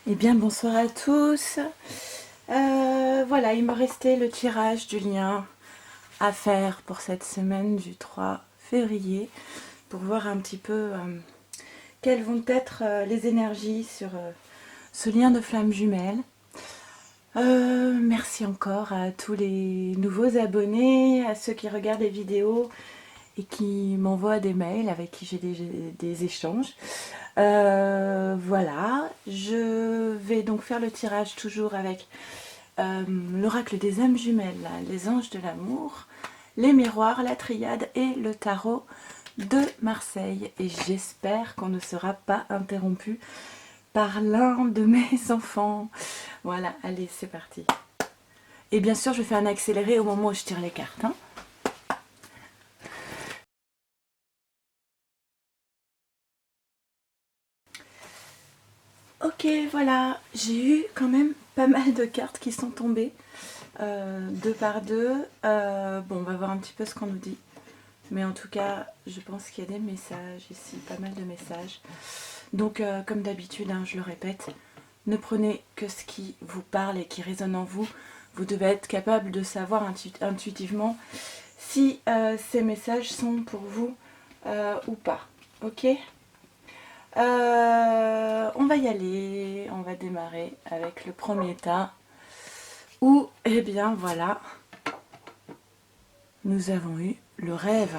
Eh bien, bonsoir à tous. Voilà, il me restait le tirage du lien à faire pour cette semaine du 3 février pour voir un petit peu quelles vont être les énergies sur ce lien de flamme jumelle. Merci encore à tous les nouveaux abonnés, à ceux qui regardent les vidéos et qui m'envoient des mails avec qui j'ai des échanges. Voilà, je vais donc faire le tirage toujours avec l'oracle des âmes jumelles, les anges de l'amour, les miroirs, la triade et le tarot de Marseille. Et j'espère qu'on ne sera pas interrompu par l'un de mes enfants. Voilà, allez, c'est parti. Et bien sûr, je fais un accéléré au moment où je tire les cartes. Hein. Ok, voilà, j'ai eu quand même pas mal de cartes qui sont tombées, deux par deux. Bon, on va voir un petit peu ce qu'on nous dit. Mais en tout cas, je pense qu'il y a des messages ici, pas mal de messages. Donc, comme d'habitude, hein, je le répète, ne prenez que ce qui vous parle et qui résonne en vous. Vous devez être capable de savoir intuitivement si ces messages sont pour vous ou pas. Ok, on va y aller, on va démarrer avec le premier tas où, eh bien voilà, nous avons eu le rêve.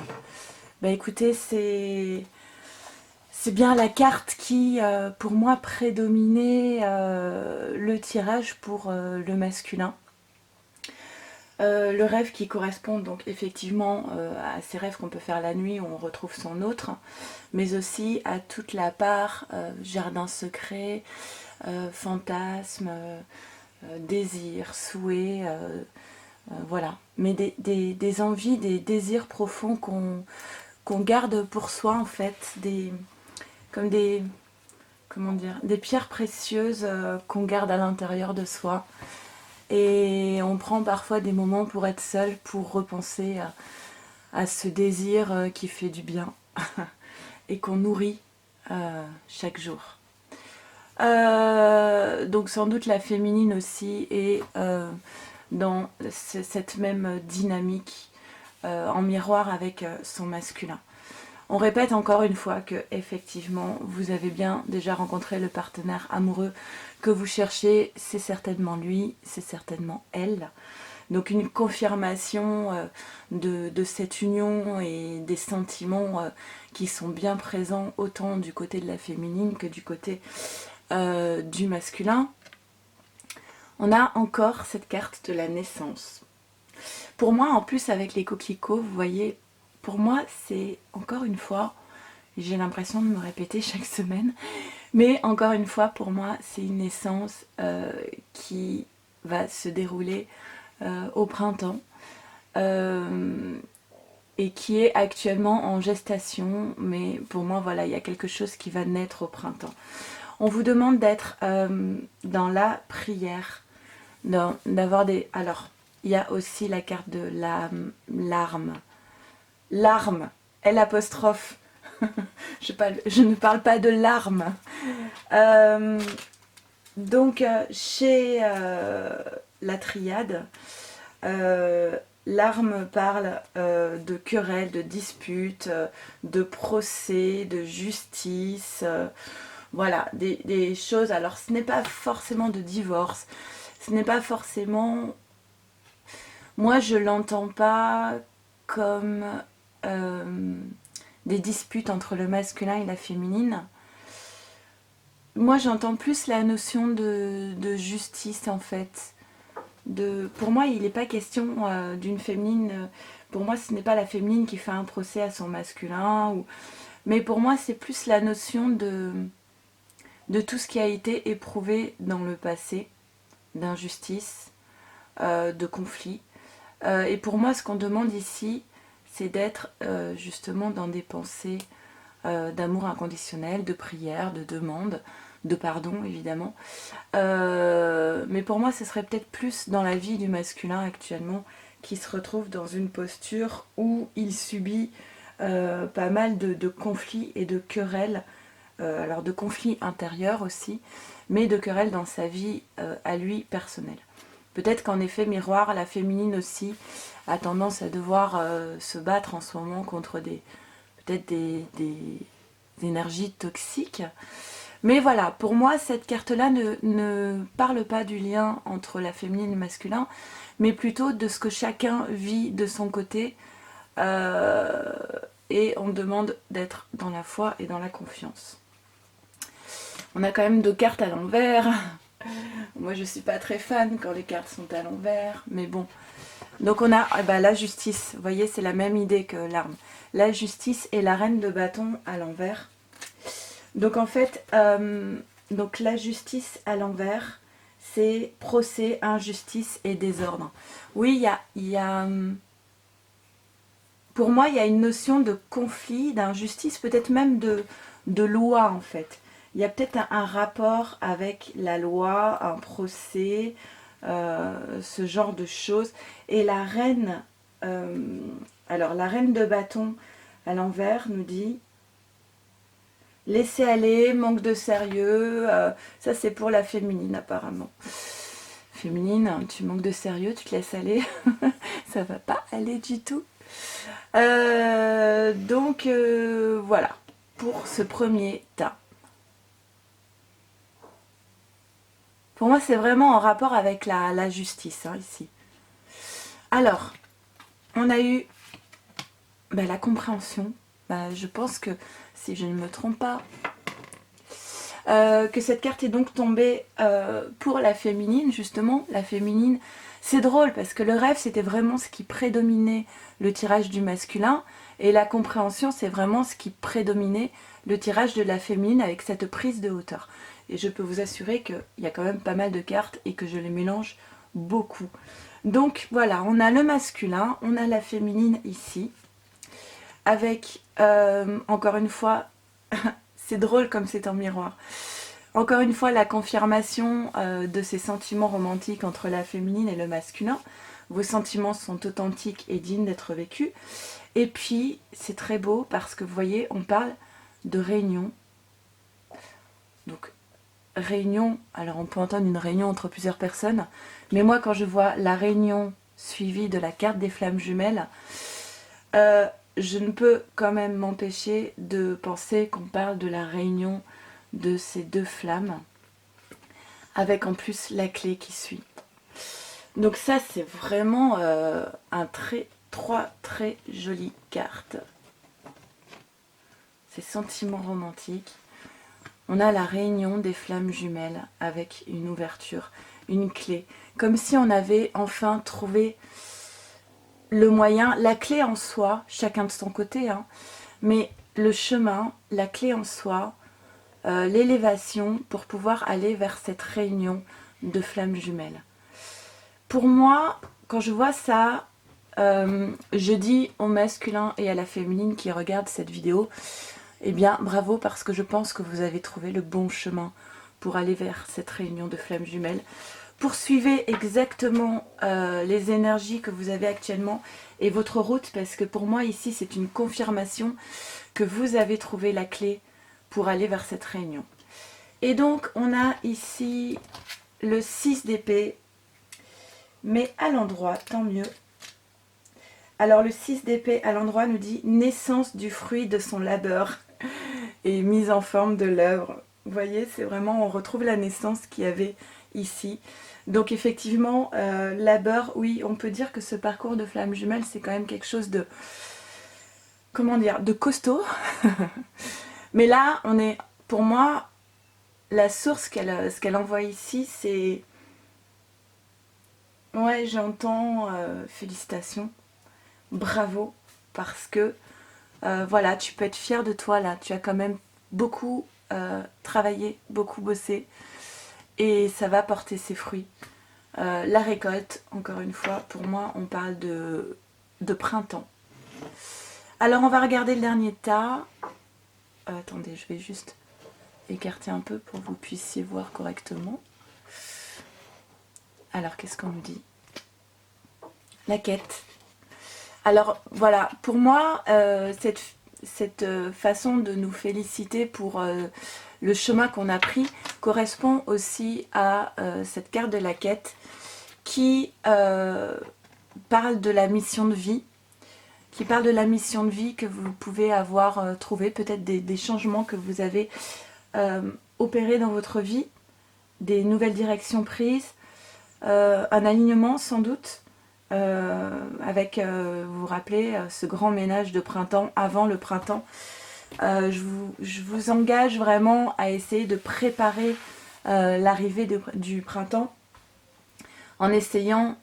Bah écoutez, c'est bien la carte qui, pour moi, prédominait le tirage pour le masculin. Le rêve qui correspond donc effectivement à ces rêves qu'on peut faire la nuit où on retrouve son autre, mais aussi à toute la part jardin secret, fantasme, désir, souhait, voilà. Mais des envies, des désirs profonds qu'on garde pour soi en fait, comme des, comment dire, des pierres précieuses qu'on garde à l'intérieur de soi. Et on prend parfois des moments pour être seul, pour repenser à ce désir qui fait du bien et qu'on nourrit chaque jour. Donc sans doute la féminine aussi est dans cette même dynamique en miroir avec son masculin. On répète encore une fois que effectivement vous avez bien déjà rencontré le partenaire amoureux que vous cherchez, c'est certainement lui, c'est certainement elle. Donc une confirmation de cette union et des sentiments qui sont bien présents autant du côté de la féminine que du côté du masculin. On a encore cette carte de la naissance. Pour moi, en plus avec les coquelicots, vous voyez, pour moi c'est encore une fois, j'ai l'impression de me répéter chaque semaine, mais encore une fois pour moi c'est une naissance qui va se dérouler au printemps et qui est actuellement en gestation, mais pour moi voilà, il y a quelque chose qui va naître au printemps. On vous demande d'être dans la prière, d'avoir des... Alors, il y a aussi la carte de l'arme. L'arme, L apostrophe. Je ne parle pas de larmes. Donc, chez la triade, l'arme parle de querelles, de disputes, de procès, de justice, voilà, des choses. Alors, ce n'est pas forcément de divorce, ce n'est pas forcément... Moi, je l'entends pas comme des disputes entre le masculin et la féminine. Moi, j'entends plus la notion de justice, en fait. Pour moi, il n'est pas question d'une féminine. Pour moi, ce n'est pas la féminine qui fait un procès à son masculin. Mais pour moi, c'est plus la notion de tout ce qui a été éprouvé dans le passé, d'injustice, de conflit. Et pour moi, ce qu'on demande ici, c'est d'être justement dans des pensées d'amour inconditionnel, de prière, de demande, de pardon évidemment. Mais pour moi, ce serait peut-être plus dans la vie du masculin actuellement qui se retrouve dans une posture où il subit pas mal de conflits et de querelles alors de conflits intérieurs aussi, mais de querelles dans sa vie à lui personnelle. Peut-être qu'en effet, miroir, la féminine aussi a tendance à devoir se battre en ce moment contre peut-être des énergies toxiques. Mais voilà, pour moi, cette carte-là ne parle pas du lien entre la féminine et le masculin, mais plutôt de ce que chacun vit de son côté. Et on demande d'être dans la foi et dans la confiance. On a quand même 2 cartes à l'envers. Moi, je suis pas très fan quand les cartes sont à l'envers, mais bon. Donc on a la justice. Vous voyez, c'est la même idée que l'arme. La justice et la reine de bâton à l'envers. Donc en fait, donc la justice à l'envers, c'est procès, injustice et désordre. Oui, il y a pour moi, il y a une notion de conflit, d'injustice, peut-être même de loi en fait. Il y a peut-être un rapport avec la loi, un procès, ce genre de choses. Et la reine, alors la reine de bâton à l'envers nous dit laisser aller, manque de sérieux, ça c'est pour la féminine apparemment. Féminine, tu manques de sérieux, tu te laisses aller, ça va pas aller du tout. Donc voilà, pour ce premier tas. Pour moi, c'est vraiment en rapport avec la justice, hein, ici. Alors, on a eu la compréhension. Je pense que, si je ne me trompe pas, que cette carte est donc tombée pour la féminine, justement. La féminine, c'est drôle, parce que le rêve, c'était vraiment ce qui prédominait le tirage du masculin, et la compréhension, c'est vraiment ce qui prédominait le tirage de la féminine avec cette prise de hauteur. Et je peux vous assurer qu'il y a quand même pas mal de cartes et que je les mélange beaucoup. Donc voilà, on a le masculin, on a la féminine ici, avec, encore une fois, c'est drôle comme c'est en miroir, encore une fois la confirmation de ces sentiments romantiques entre la féminine et le masculin. Vos sentiments sont authentiques et dignes d'être vécus. Et puis, c'est très beau parce que vous voyez, on parle de réunion. Donc, réunion, alors on peut entendre une réunion entre plusieurs personnes, mais moi quand je vois la réunion suivie de la carte des flammes jumelles, je ne peux quand même m'empêcher de penser qu'on parle de la réunion de ces 2 flammes, avec en plus la clé qui suit. Donc ça c'est vraiment trois très jolies cartes. Ces sentiments romantiques. On a la réunion des flammes jumelles avec une ouverture, une clé. Comme si on avait enfin trouvé le moyen, la clé en soi, chacun de son côté, hein, mais le chemin, la clé en soi, l'élévation pour pouvoir aller vers cette réunion de flammes jumelles. Pour moi, quand je vois ça, je dis au masculin et à la féminine qui regardent cette vidéo, eh bien bravo, parce que je pense que vous avez trouvé le bon chemin pour aller vers cette réunion de flammes jumelles. Poursuivez exactement les énergies que vous avez actuellement et votre route, parce que pour moi ici c'est une confirmation que vous avez trouvé la clé pour aller vers cette réunion. Et donc on a ici le 6 d'épée, mais à l'endroit, tant mieux. Alors le 6 d'épée à l'endroit nous dit naissance du fruit de son labeur et mise en forme de l'œuvre. Vous voyez, c'est vraiment, on retrouve la naissance qu'il y avait ici. Donc effectivement, labeur, oui, on peut dire que ce parcours de flammes jumelles, c'est quand même quelque chose de, comment dire, de costaud. Mais là, on est, pour moi, la source ce qu'elle envoie ici, c'est... Ouais, j'entends félicitations, bravo, parce que, voilà, tu peux être fier de toi là, tu as quand même beaucoup travaillé, beaucoup bossé, et ça va porter ses fruits. La récolte, encore une fois, pour moi, on parle de printemps. Alors, on va regarder le dernier tas. Attendez, je vais juste écarter un peu pour que vous puissiez voir correctement. Alors, qu'est-ce qu'on nous dit? La quête. Alors, voilà, pour moi, cette façon de nous féliciter pour le chemin qu'on a pris correspond aussi à cette carte de la quête qui parle de la mission de vie, que vous pouvez avoir trouvé, peut-être des changements que vous avez opérés dans votre vie, des nouvelles directions prises, un alignement sans doute, avec, vous vous rappelez, ce grand ménage de printemps, avant le printemps. Je vous engage vraiment à essayer de préparer l'arrivée du printemps en essayant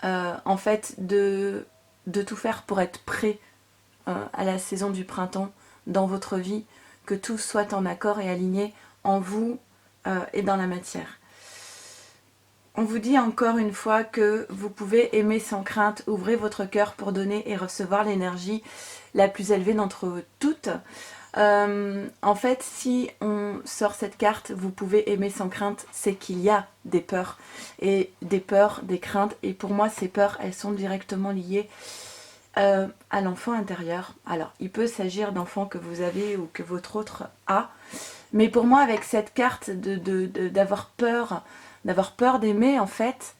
en fait de tout faire pour être prêt à la saison du printemps dans votre vie, que tout soit en accord et aligné en vous et dans la matière. On vous dit encore une fois que vous pouvez aimer sans crainte, ouvrez votre cœur pour donner et recevoir l'énergie la plus élevée d'entre toutes. En fait, si on sort cette carte, vous pouvez aimer sans crainte, c'est qu'il y a des peurs, et des peurs, des craintes, et pour moi ces peurs, elles sont directement liées à l'enfant intérieur. Alors, il peut s'agir d'enfants que vous avez ou que votre autre a, mais pour moi, avec cette carte d'avoir peur d'aimer, en fait,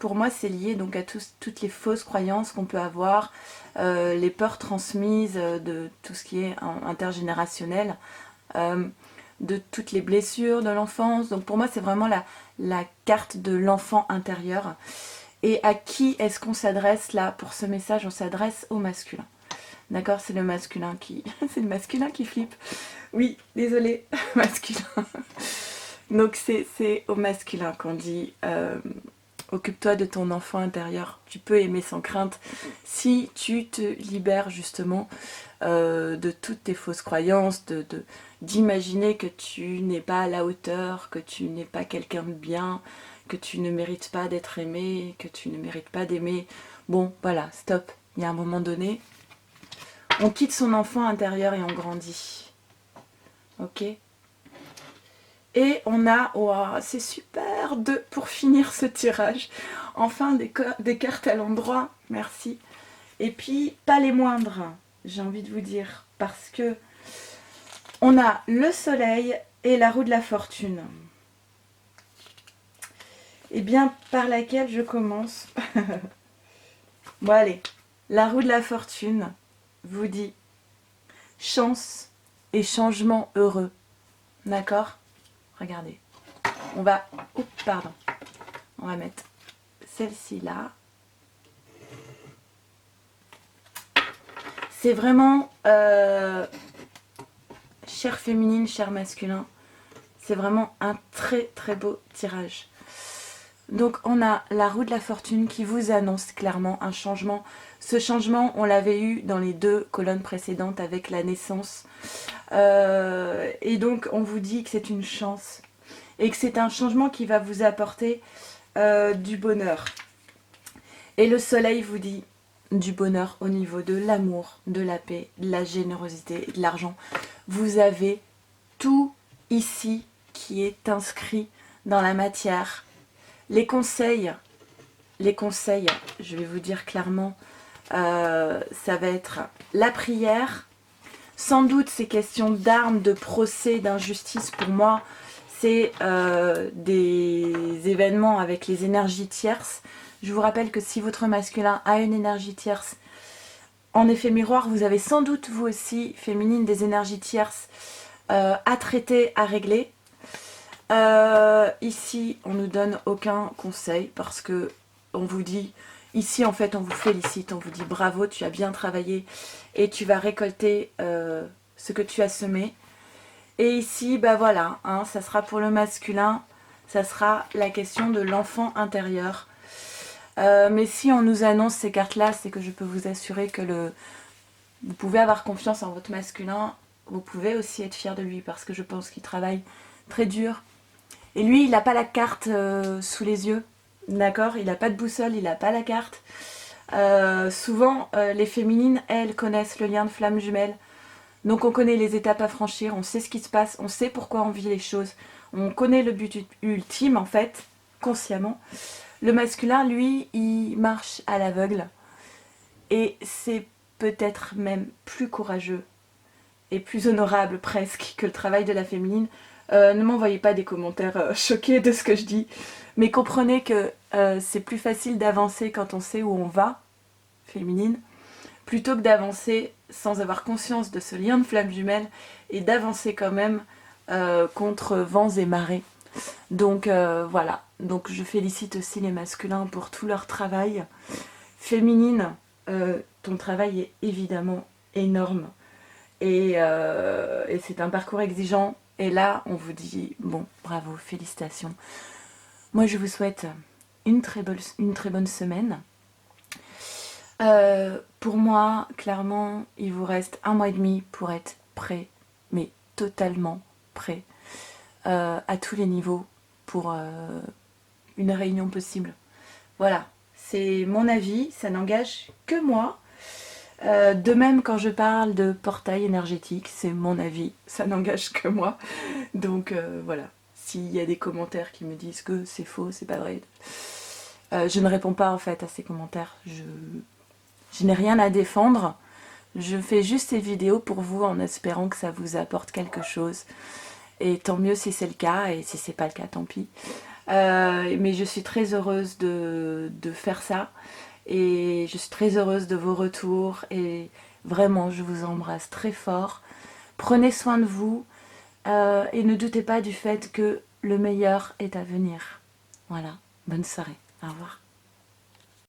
pour moi, c'est lié donc à toutes les fausses croyances qu'on peut avoir, les peurs transmises de tout ce qui est intergénérationnel, de toutes les blessures de l'enfance. Donc pour moi, c'est vraiment la carte de l'enfant intérieur. Et à qui est-ce qu'on s'adresse là? Pour ce message, on s'adresse au masculin. D'accord, c'est le masculin qui... c'est le masculin qui flippe. Oui, désolé, masculin. Donc c'est au masculin qu'on dit occupe-toi de ton enfant intérieur. Tu peux aimer sans crainte si tu te libères justement de toutes tes fausses croyances, d'imaginer que tu n'es pas à la hauteur, que tu n'es pas quelqu'un de bien, que tu ne mérites pas d'être aimé, que tu ne mérites pas d'aimer. Bon, voilà, stop. Il y a un moment donné, on quitte son enfant intérieur et on grandit. Ok ? Et on a, oh, c'est super, pour finir ce tirage. Enfin, des cartes à l'endroit, merci. Et puis, pas les moindres, j'ai envie de vous dire, parce que on a le soleil et la roue de la fortune. Et bien, par laquelle je commence. Bon, allez, la roue de la fortune vous dit chance et changement heureux. D'accord ? Regardez. On va... Oups, pardon. On va mettre celle-ci là. C'est vraiment... chère féminine, cher masculin. C'est vraiment un très très beau tirage. Donc on a la roue de la fortune qui vous annonce clairement un changement. Ce changement, on l'avait eu dans les 2 colonnes précédentes avec la naissance. Et donc on vous dit que c'est une chance. Et que c'est un changement qui va vous apporter du bonheur. Et le soleil vous dit du bonheur au niveau de l'amour, de la paix, de la générosité, de l'argent. Vous avez tout ici qui est inscrit dans la matière. Les conseils, je vais vous dire clairement, ça va être la prière. Sans doute ces questions d'armes, de procès, d'injustice pour moi, c'est des événements avec les énergies tierces. Je vous rappelle que si votre masculin a une énergie tierce, en effet miroir, vous avez sans doute vous aussi, féminine, des énergies tierces à traiter, à régler. Ici, on nous donne aucun conseil parce que on vous dit, ici en fait on vous félicite, on vous dit bravo, tu as bien travaillé et tu vas récolter ce que tu as semé. Et ici, bah voilà, hein, ça sera pour le masculin, ça sera la question de l'enfant intérieur. Mais si on nous annonce ces cartes-là, c'est que je peux vous assurer que vous pouvez avoir confiance en votre masculin, vous pouvez aussi être fier de lui parce que je pense qu'il travaille très dur. Et lui, il n'a pas la carte sous les yeux, d'accord? Il n'a pas de boussole, il n'a pas la carte. Souvent, les féminines, elles, connaissent le lien de flamme jumelle. Donc on connaît les étapes à franchir, on sait ce qui se passe, on sait pourquoi on vit les choses. On connaît le but ultime, en fait, consciemment. Le masculin, lui, il marche à l'aveugle. Et c'est peut-être même plus courageux et plus honorable presque que le travail de la féminine. Ne m'envoyez pas des commentaires choqués de ce que je dis, mais comprenez que c'est plus facile d'avancer quand on sait où on va, féminine, plutôt que d'avancer sans avoir conscience de ce lien de flamme jumelle et d'avancer quand même contre vents et marées. Donc voilà, donc je félicite aussi les masculins pour tout leur travail. Féminine, ton travail est évidemment énorme et c'est un parcours exigeant. Et là, on vous dit, bon, bravo, félicitations. Moi, je vous souhaite une très bonne semaine. Pour moi, clairement, il vous reste 1 mois et demi pour être prêt, mais totalement prêt, à tous les niveaux, pour une réunion possible. Voilà, c'est mon avis, ça n'engage que moi. De même, quand je parle de portail énergétique, c'est mon avis, ça n'engage que moi. Donc voilà, s'il y a des commentaires qui me disent que c'est faux, c'est pas vrai, je ne réponds pas en fait à ces commentaires. Je n'ai rien à défendre. Je fais juste ces vidéos pour vous en espérant que ça vous apporte quelque chose. Et tant mieux si c'est le cas, et si c'est pas le cas, tant pis. Mais je suis très heureuse de faire ça. Et je suis très heureuse de vos retours. Et vraiment, je vous embrasse très fort. Prenez soin de vous. Et ne doutez pas du fait que le meilleur est à venir. Voilà, bonne soirée. Au revoir.